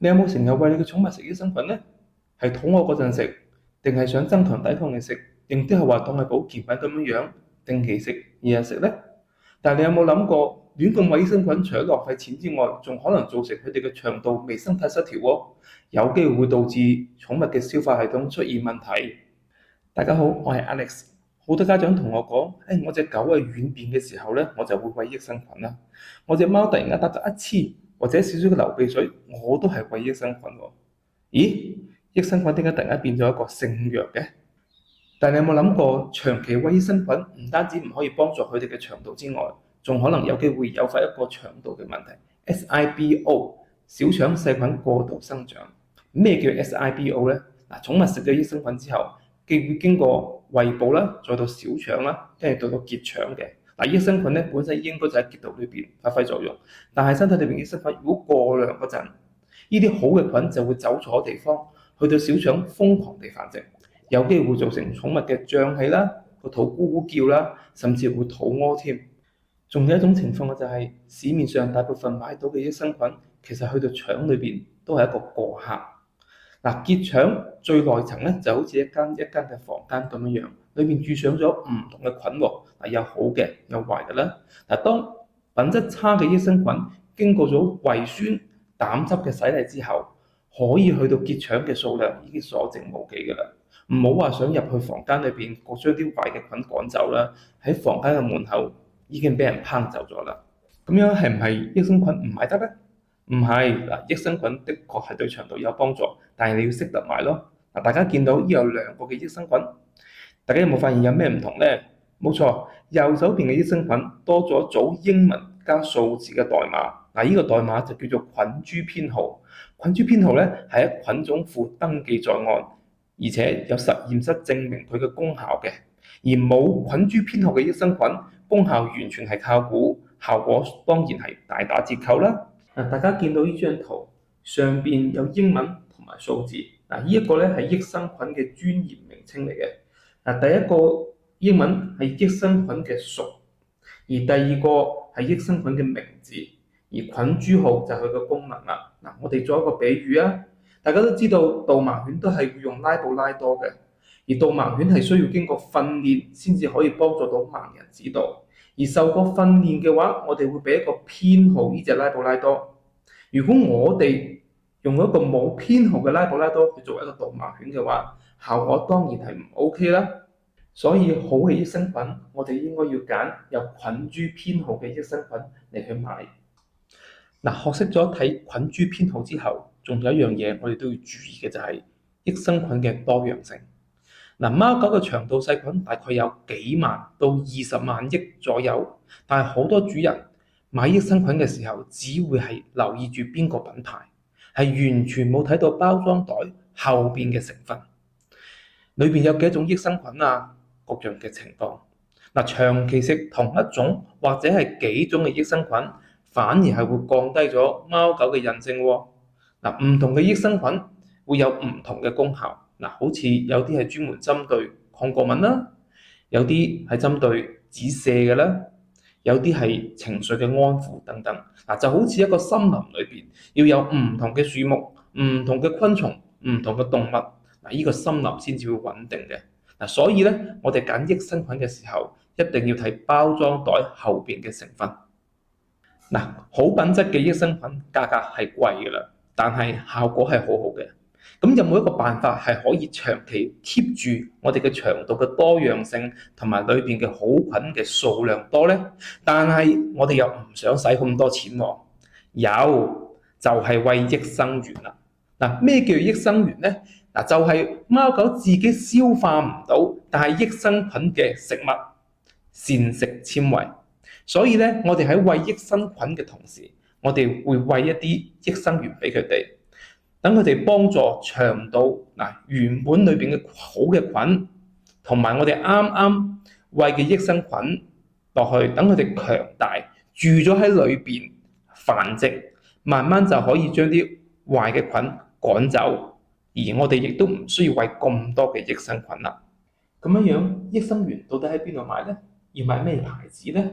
你有冇成日餵你嘅寵物食益生菌呢？係肚餓嗰陣食，定係想增強抵抗力食，定都係話當係保健品咁樣定期食、日日食呢？但係你有冇諗過，亂咁餵益生菌，除咗浪費錢之外，仲可能造成佢哋嘅腸道微生態失調喎，有機會會導致寵物嘅消化系統出現問題。大家好，我係 Alex。好多家長同我講，我隻狗係軟便嘅時候咧，我就會餵益生菌啦。我隻貓突然間打咗一次，或者少少嘅流鼻水，我都係餵益生菌喎。咦？益生菌點解突然間變咗一個聖藥嘅？但係你有冇諗過，長期餵益生菌唔單止唔可以幫助佢哋嘅腸道之外，仲可能有機會誘發一個腸道嘅問題 SIBO 小腸細菌過度生長。咩叫 SIBO 呢？寵物食咗益生菌之後，既會經過胃部啦，再到小腸啦，跟住到結腸嘅。益生菌咧本身應該就喺結道裏邊發揮作用，但係身體裏邊益生菌如果過量嗰陣，呢啲好嘅菌就會走錯地方，去到小腸瘋狂地繁殖，有機會造成寵物嘅脹氣啦，個肚咕咕叫啦，甚至會肚屙添。仲有一種情況嘅就係市面上大部分買到嘅益生菌，其實去到腸裏邊都係一個過客。結腸最內層咧就好似一間嘅房間咁樣，裏面住上咗唔同嘅菌喎，有好嘅有壞嘅啦。當品質差嘅益生菌經過咗胃酸、膽汁嘅洗禮之後，可以去到結腸嘅數量已經所剩無幾㗎啦。唔好話想入去房間裏邊，各將啲壞嘅菌趕走啦，喺房間嘅門口已經俾人烹走咗啦。咁樣係唔係益生菌唔買得呢？唔係，益生菌的確係對腸道有幫助，但係你要識得買咯。大家見到呢有兩個嘅益生菌，大家有冇發現有咩唔同呢？冇錯，右手邊嘅益生菌多咗組英文加數字嘅代碼，呢個代碼就叫做菌株編號。菌株編號咧係喺菌種庫登記在案，而且有實驗室證明佢嘅功效嘅。而冇菌株編號嘅益生菌，功效完全係靠估，效果當然係大打折扣啦。大家見到呢張圖上邊有英文同埋數字，呢一個咧係益生菌嘅專業名稱嚟嘅。第一個英文係益生菌嘅屬，而第二個係益生菌嘅名字，而菌株號就係佢嘅功能啦。我哋做一個比喻啊，大家都知道導盲犬都係會用拉布拉多嘅，而導盲犬係需要經過訓練先至可以幫助到盲人指導。而受過訓練嘅話，我哋會俾一個編號呢隻拉布拉多。如果我哋用一個冇編號嘅拉布拉多去作為一個導盲犬嘅話，效果當然係唔 OK 啦。所以好嘅益生菌，我哋應該要揀有菌株編號嘅益生菌嚟去買。學識咗睇菌株編號之後，仲有一樣嘢我哋都要注意嘅就係益生菌嘅多樣性。貓狗嘅腸道細菌大概有幾萬到20萬億左右，但係好多主人買益生菌嘅時候，只會係留意住邊個品牌，係完全冇睇到包裝袋後邊嘅成分，裏邊有幾種益生菌啊，各樣嘅情況。長期食同一種或者係幾種嘅益生菌，反而係會降低咗貓狗嘅韌性喎。唔同嘅益生菌會有唔同嘅功效。好似有啲係專門針對抗過敏啦，有啲係針對止瀉嘅啦，有啲係情緒嘅安撫等等。就好似一個森林裏邊要有唔同嘅樹木、唔同嘅昆蟲、唔同嘅動物，呢個森林先至會穩定嘅。所以咧，我哋揀益生菌嘅時候，一定要睇包裝袋後邊嘅成分。好品質嘅益生菌價格係貴㗎啦，但係效果係好好嘅。咁有冇一個辦法係可以長期 keep 住我哋嘅腸道嘅多樣性同埋裏邊嘅好菌嘅數量多呢？但係我哋又唔想使咁多錢喎。有，就係餵益生元啦。咩叫益生元呢？就係貓狗自己消化唔到，但係益生菌嘅食物，膳食纖維。所以咧，我哋喺餵益生菌嘅同時，我哋會餵一啲益生元俾佢哋。等佢哋幫助腸道原本裏邊嘅好嘅菌，同埋我哋啱啱餵嘅益生菌落去，等佢哋強大，住咗喺裏邊繁殖，慢慢就可以將啲壞嘅菌趕走，而我哋亦都唔需要餵咁多嘅益生菌啦。咁樣益生元到底喺邊度買呢？要買咩牌子呢？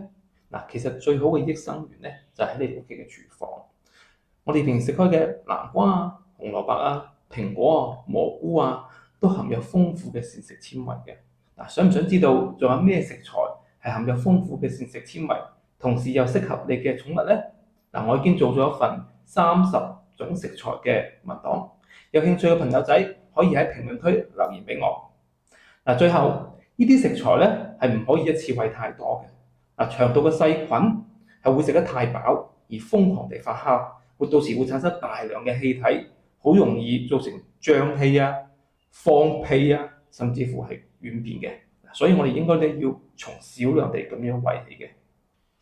其實最好嘅益生元咧就喺你屋企嘅廚房。我哋平時食開嘅南瓜啊、紅蘿蔔啊、蘋果啊、蘑菇啊，都含有豐富嘅膳食纖維嘅。嗱，想唔想知道仲有咩食材係含有豐富嘅膳食纖維，同時又適合你嘅寵物呢？嗱，我已經做咗一份30種食材嘅文檔，有興趣嘅朋友仔可以喺評論區留言俾我。嗱，最後呢啲食材咧係唔可以一次餵太多嘅。腸道嘅細菌係會食得太飽而瘋狂地發酵，到時會產生大量嘅氣體，好容易造成脹氣啊、放屁啊，甚至乎係軟便嘅。所以我哋應該咧要從少量地咁樣餵起嘅。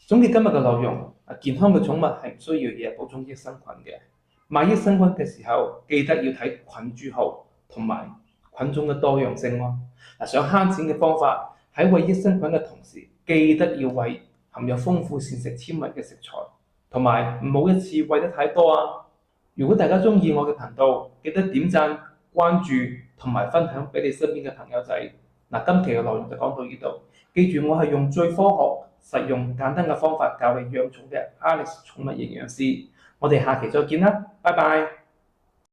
總結今日嘅內容，健康嘅寵物係唔需要日日補充益生菌嘅。買益生菌嘅時候，記得要睇菌株號同埋菌種嘅多樣性咯。想慳錢嘅方法，喺餵益生菌嘅同時，記得要餵含有豐富膳食纖維嘅食材，同埋唔好一次餵得太多啊！如果大家鍾意我嘅頻道，記得點讚、關注同埋分享俾你身邊嘅朋友仔。今期嘅內容就講到呢度，記住我係用最科學、實用、簡單嘅方法教你養寵嘅 Alex 寵物營養師。我哋下期再見啦，拜拜。